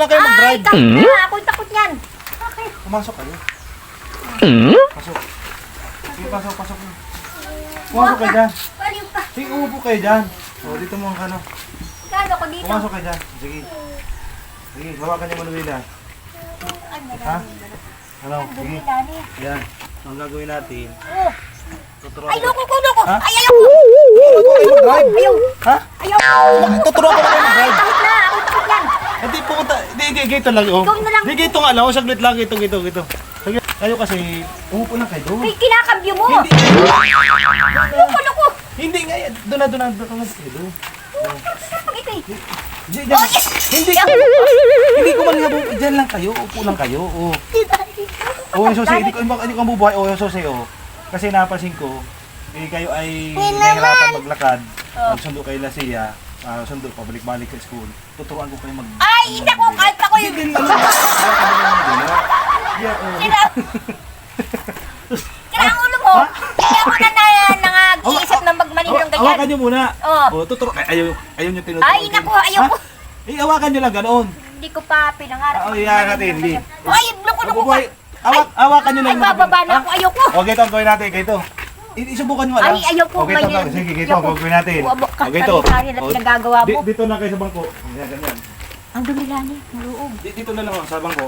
na kayo mag-drive. Ay, kahit na. Ako'y takot yan. Okay. Pumasok kayo. Pasok. Sige, pasok. Pumasok kayo dyan. Baliw ka. Sige, umupo kayo dyan. O, dito mo ang kano. Kano ko dito? Pumasok kayo dyan. Sige. Sige, hawakan niyo manuwila. Ha? Ano? Sige. Yan. Ang gagawin natin. Tuturuan Ay, ko. loko. Ha? Ay, ayaw ko. Mag-drive. Ayaw. Ha? Ayaw. Tuturuan ko na kayo mag-drive. Kahit na. Ako'y takot yan. Hindi, pumunta. Hindi, gito lang. Oh. Ikaw na lang. Hindi, gito nga lang. Oh, saglit lang. Gito. Saglit. Kayo kasi, umupo lang kayo doon. Ay, kinakambyo mo. Hindi. Loko. Hindi nga. Doon na kayo doon. Pag ito eh. Diyan. Hindi. Hindi ko malingabong. Diyan lang kayo. Upo lang kayo. Oh. Oh, yung susi. Hindi ko mabubuhay. Oh, yung susi. Oh. Kasi napansin ko, kayo ay nahihirapan maglakad. Magsundo kay Lasia. Sundo, pabalik-balik sa school. Tuturuan ko kayo mag... Ay, hindi ako. Kahit ako yung... Hindi, Kaya ang ulo mo. Hindi ako nag-iisip ng magmaninong ganyan. Hawakan nyo muna. Oh. Tuturo. Ayaw nyo tinuturuan. Ay, naku. Ayaw ko. Hawakan nyo lang ganoon. Hindi ko pa pinangarap. Iyan natin. Hindi. Ay, loko ka. Hawakan nyo lang. Ay, bababa na ako. Ayaw ko. Okay, ito ang gawin natin. Ito. Isubukan nyo lang. Ay, ayaw ko. Okay, ito. Sige, ito ang gawin natin. Okay, ito. Kari na pinagagawa mo. Dito na kayo sa bangko. Ganyan. Ang dumilani. Maluog. Dito na lang sa bangko.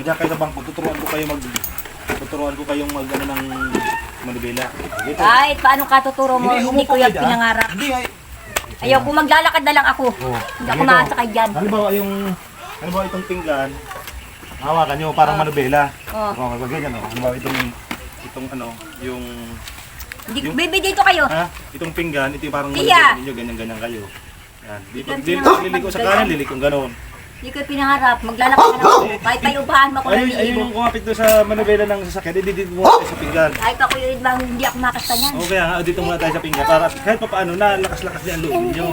Diyan kayo sa bangko. Tuturuan ko kayong mag ano ng manubela. Dito. Kahit paano katuturo mo, hindi ko yan dyan. pinangarap. Hindi nga. Ayaw ko, maglalakad na lang ako. Hindi ako makasakay dyan. Halimbawa itong pinggan, hawakan nyo parang manubela. Oh. Ganyan o. Halimbawa itong ano, yung... Baby, dito kayo. Ha? Itong pinggan, ito yung parang Iya. manubela ninyo, ganyan-ganyan kayo. Yan. Pinangarap Liliko sa mag-ganyan. kanan, lilikong ganon. Hindi ko pinangarap. Maglalakad na lang ako. Kahit may upahan mo ako ng Ayun libo. yung kumapit doon sa manubela ng sasakyan, dito mo tayo sa pinggan. Kahit ako yung ibang hindi ako makasta niyan. O kaya nga, dito muna tayo sa pinggan para kahit pa paano na lakas-lakas niya ang loob ninyo.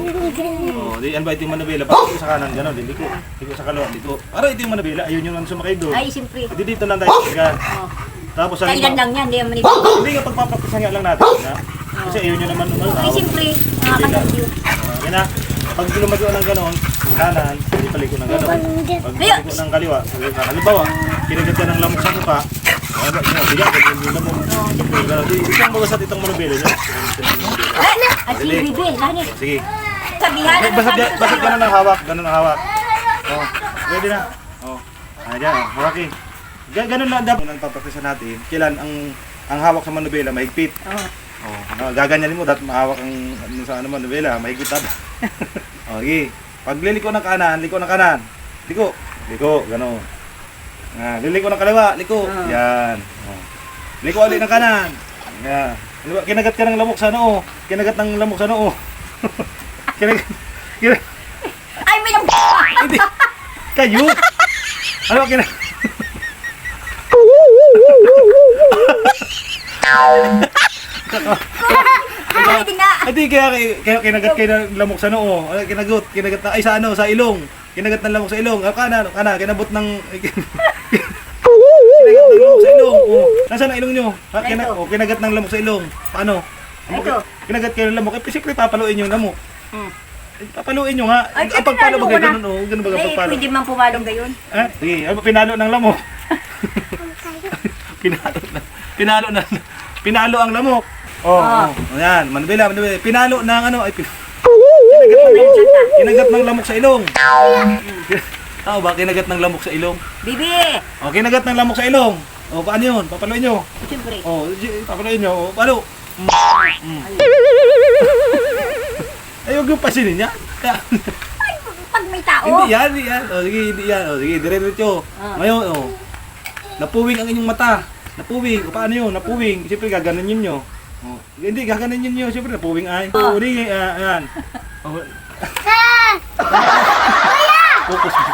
O, di ano ba ito yung manubela? Para ito sa kanan, gano'n, liliko. Liko sa kalawa, dito. Para ito yung manubela, ayun yung sumakay doon. Ay, siyempre. Di dito lang tayo sa pinggan. Oh. Tapos Kailan lang yan, hindi naman ito. Hindi nga pagpapapisan nga lang natin. Ha? Kasi ayun nyo naman naman. Ay, siyempre. Nakakasabyo. Yan na. Pag lumago ng gano'n, kanan, hindi paliko ng gano'n. Pag paliko ng kaliwa, halimbawa, kinagat ka ng lamok sa mukha, bigyan ka yung lamok. Isang bagasat itong manubela nyo. Ay, si Bibi, lani. Sige. Sabihan na Basag gano'n ang hawak, gano'n ang hawak. Oh, pwede na. Oh, ayan, hawakin. Gano'n lang dapat. Unang papapisan natin, kailan ang hawak sa manubela mahigpit. Oh, gaganyanin mo dapat mahawak ang sa ano manubela, mahigpit dapat. Okay. Pag liliko ng kanan, liko ng kanan. Liko, gano'n. Liliko ng kaliwa, liko. Yan. Oh. Liko ulit ng kanan. Yan. Kinagat ka ng lamok sa noo. Kinagat ng lamok sa noo. Kinagat. Ay, may lang. Hindi. Kayo. Ano ba kinagat? Hindi nga. Hindi kaya kinagat kayo ng lamok sa noo. Kinagat na ay sa ano, sa ilong. Kinagat ng lamok sa ilong. Kanan, kinabot ng kinagat ng lamok sa ilong. Oh, nasaan ang ilong nyo? Kinagat ng lamok sa ilong. Paano? Ito. Kinagat kayo ng lamok. Eh, siyempre papaluin yung lamok. Papaluin nyo nga. Ay, Ang pagpalo ba pinalo ko kayo na. ganun? Oh, ganun ba Ay, pagpalo? pwede man pumalong gayon. Sige, ano pinalo ng lamok? Pinalo ang lamok. Oh. Ayan, manubela. Pinalo ng ano, ay kinagat ng lamok sa ilong. Tama ba? Kinagat ng lamok sa ilong. Bibi! Oh, kinagat ng lamok sa ilong. Oh, paano yun? Papaluin nyo. Siyempre. Oh, papaluin nyo. Oh, palo. Ay, huwag yung pasinin niya. Ay, pag may tao. Hindi yan. Oh, sige, hindi yan. Oh, sige, dire-diretso. Ngayon, oh. Napuwing ang inyong mata. Napuwing. O, paano yun? Napuwing. Siyempre, gaganin nyo. Oh, hindi, gaganin nyo. Siyempre, napuwing ay. Oh, hindi, ayan. Oh. Focus mo.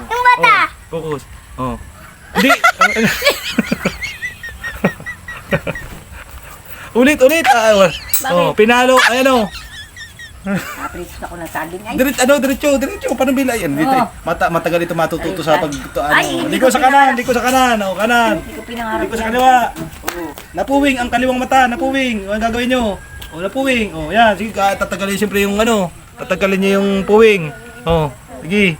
Yung bata! Focus. Oh. Hindi. Ulit. Oh, pinalo. Ayan oh. Napritis ako ng saging. Ay, Diretso. Paano bila yan? Dito. Matagal ito matututo sa pag Ay, Liko sa kanan. Oh, kanan. hindi ko pinangarap Liko sa yan. kaliwa. Oh. Napuwing ang kaliwang mata. Napuwing. Ano gagawin nyo? Oh, napuwing. Oh, yan. Sige, tatagalin siyempre yung ano. Tatagalin niyo yung puwing. Oh, sige.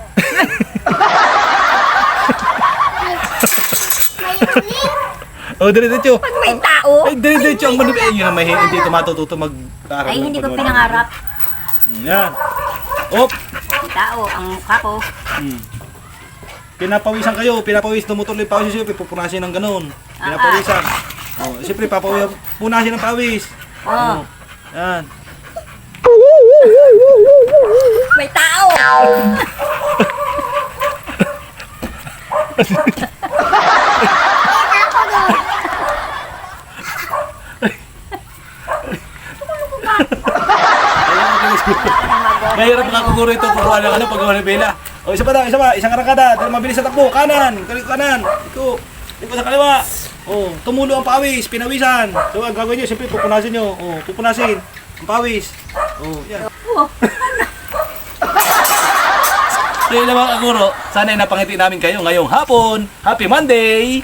Oh, dire-diretso. Pag may tao. Ay, dire-diretso ang manubela. Yun ang mahina. Hindi ito matututo mag-aaral. Ay, ng hindi ko pagwawala. pinangarap. Yan. Op. May tao, ang mukha ko. Pinapawisan kayo. Pinapawis. Tumutuloy pawis. Siyempre, pupunasin ng ganun. Pinapawisan. Oh, siyempre, punasin ng pawis. Oh. Yan. May tao. Mahirap makakaguro ito kung ano pag manubela. O, isa pa daw, isa pa. Isang arangkada. Dahil mabilis sa takbo. Kanan. Kanan. Iko sa kaliwa. Oh, tumulo ang pawis. Pinawisan. So, ang gagawin nyo, siyempre, pupunasin nyo. Oh, pupunasin. Ang pawis. Oh, yan. So yun lang mga kaguro, sana ay napangiti namin kayo ngayong hapon. Happy Monday!